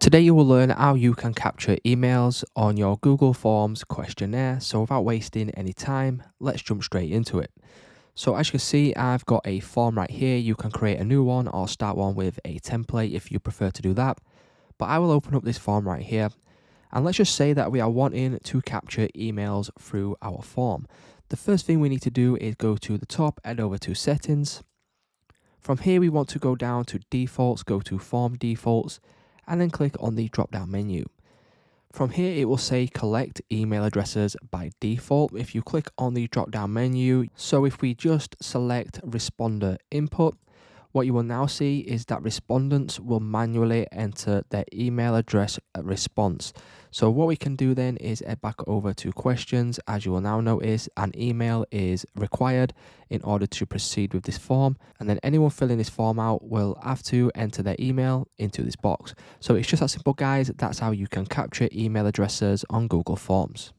Today you will learn how you can capture emails on your Google Forms questionnaire. So without wasting any time, let's jump straight into it. So as you can see, I've got a form right here. You can create a new one or start one with a template if you prefer to do that. But I will open up this form right here. And let's just say that we are wanting to capture emails through our form. The first thing we need to do is go to the top, head over to settings. From here, we want to go down to defaults, go to form defaults, and then click on the drop down menu. From here, it will say collect email addresses by default if you click on the drop down menu. So if we just select responder input, what you will now see is that respondents will manually enter their email address response. So what we can do then is head back over to questions. As you will now notice, an email is required in order to proceed with this form. And then anyone filling this form out will have to enter their email into this box. So it's just that simple, guys. That's how you can capture email addresses on Google Forms.